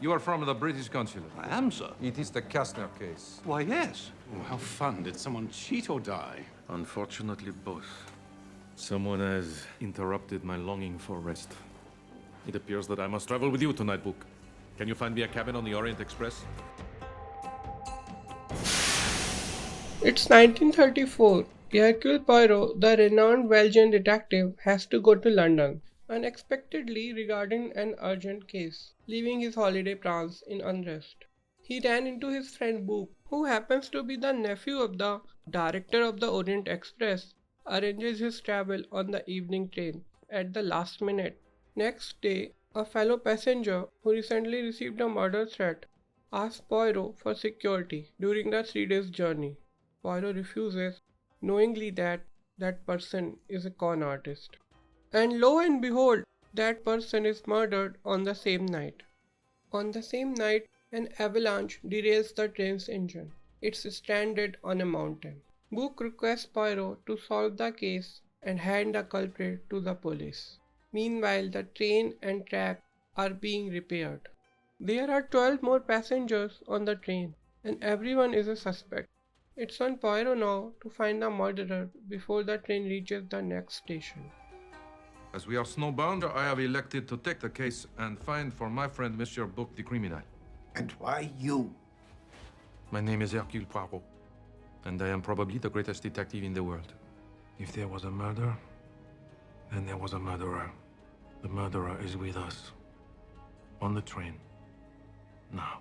You are from the British consulate. I am, sir. It is the Kastner case. Why, yes. Oh, how fun. Did someone cheat or die? Unfortunately, both. Someone has interrupted my longing for rest. It appears that I must travel with you tonight, Book. Can you find me a cabin on the Orient Express? It's 1934. Hercule Poirot, the renowned Belgian detective, has to go to London unexpectedly regarding an urgent case, leaving his holiday plans in unrest. He ran into his friend Book, who happens to be the nephew of the director of the Orient Express, arranges his travel on the evening train at the last minute. Next day, a fellow passenger who recently received a murder threat asks Poirot for security during the 3 days journey. Poirot refuses, knowingly that that person is a con artist. And lo and behold, that person is murdered on the same night. On the same night, an avalanche derails the train's engine. It's stranded on a mountain. Book requests Poirot to solve the case and hand the culprit to the police. Meanwhile, the train and track are being repaired. There are 12 more passengers on the train, and everyone is a suspect. It's on Poirot now to find the murderer before the train reaches the next station. As we are snowbound, I have elected to take the case and find for my friend Monsieur Book the criminal. And why you? My name is Hercule Poirot, and I am probably the greatest detective in the world. If there was a murder, then there was a murderer. The murderer is with us. On the train. Now.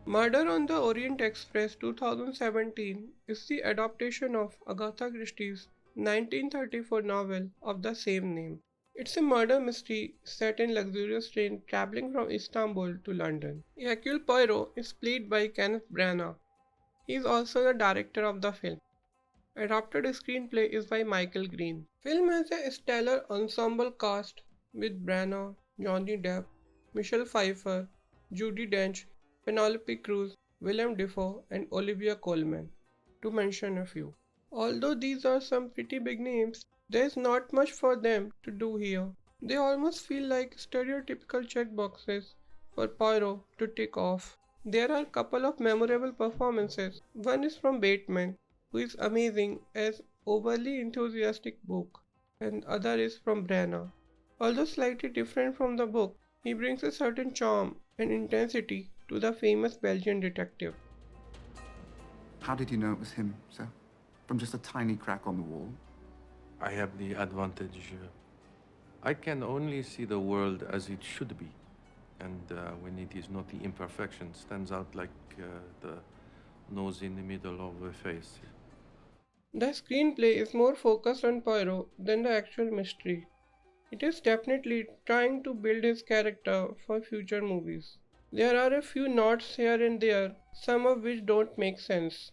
Murder on the Orient Express 2017 is the adaptation of Agatha Christie's 1934 novel of the same name. It's a murder mystery set in luxurious train traveling from Istanbul to London. Hercule Poirot is played by Kenneth Branagh. He is also the director of the film. Adapted screenplay is by Michael Green. Film has a stellar ensemble cast with Branagh, Johnny Depp, Michelle Pfeiffer, Judi Dench, Penelope Cruz, Willem Dafoe, and Olivia Colman, to mention a few. Although these are some pretty big names, there is not much for them to do here. They almost feel like stereotypical checkboxes for Poirot to tick off. There are a couple of memorable performances. One is from Bateman, who is amazing as overly enthusiastic Book, and the other is from Branagh. Although slightly different from the book, he brings a certain charm and intensity to the famous Belgian detective. How did you know it was him, sir? From just a tiny crack on the wall? I have the advantage. I can only see the world as it should be. And when it is not, the imperfection stands out like the nose in the middle of the face. The screenplay is more focused on Poirot than the actual mystery. It is definitely trying to build his character for future movies. There are a few nods here and there, some of which don't make sense.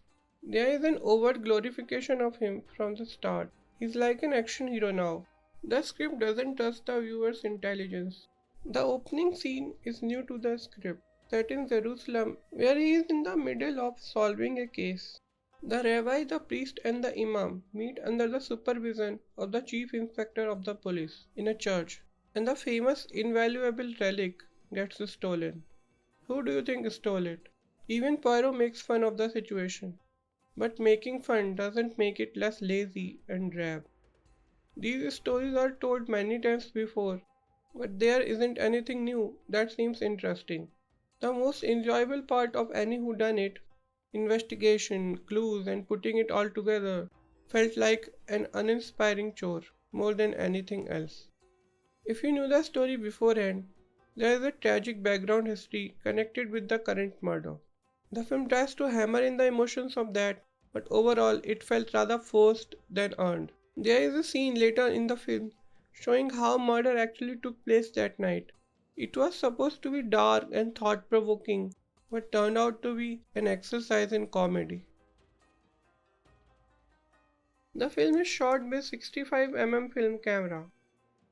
There is an overt glorification of him from the start. He's like an action hero now. The script doesn't trust the viewer's intelligence. The opening scene is new to the script, set in Jerusalem, where he is in the middle of solving a case. The rabbi, the priest, and the imam meet under the supervision of the chief inspector of the police in a church, and the famous invaluable relic gets stolen. Who do you think stole it? Even Poirot makes fun of the situation, but making fun doesn't make it less lazy and drab. These stories are told many times before, but there isn't anything new that seems interesting. The most enjoyable part of any whodunit, investigation, clues, and putting it all together, felt like an uninspiring chore more than anything else. If you knew the story beforehand, there is a tragic background history connected with the current murder. The film tries to hammer in the emotions of that, but overall it felt rather forced than earned. There is a scene later in the film showing how murder actually took place that night. It was supposed to be dark and thought-provoking, but turned out to be an exercise in comedy. The film is shot with 65mm film camera.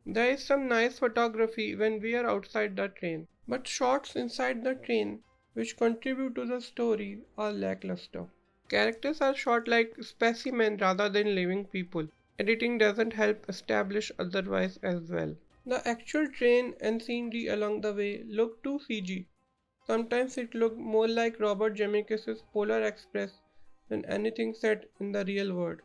There is some nice photography when we are outside the train, but shots inside the train which contribute to the story are lackluster. Characters are shot like specimens rather than living people. Editing doesn't help establish otherwise as well. The actual train and scenery along the way look too CG. Sometimes it looked more like Robert Zemeckis' Polar Express than anything set in the real world.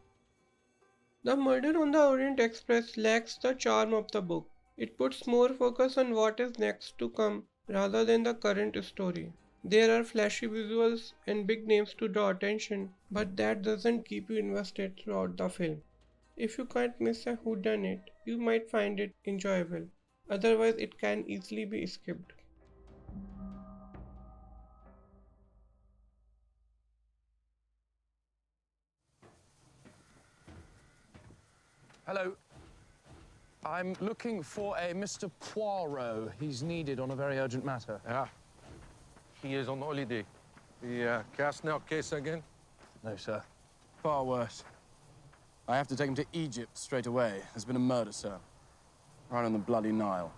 The Murder on the Orient Express lacks the charm of the book. It puts more focus on what is next to come rather than the current story. There are flashy visuals and big names to draw attention, but that doesn't keep you invested throughout the film. If you can't miss a whodunit, you might find it enjoyable. Otherwise, it can easily be skipped. Hello. I'm looking for a Mr. Poirot. He's needed on a very urgent matter. Ah, he is on holiday. The Kastner case again? No, sir. Far worse. I have to take him to Egypt straight away. There's been a murder, sir. Right on the bloody Nile.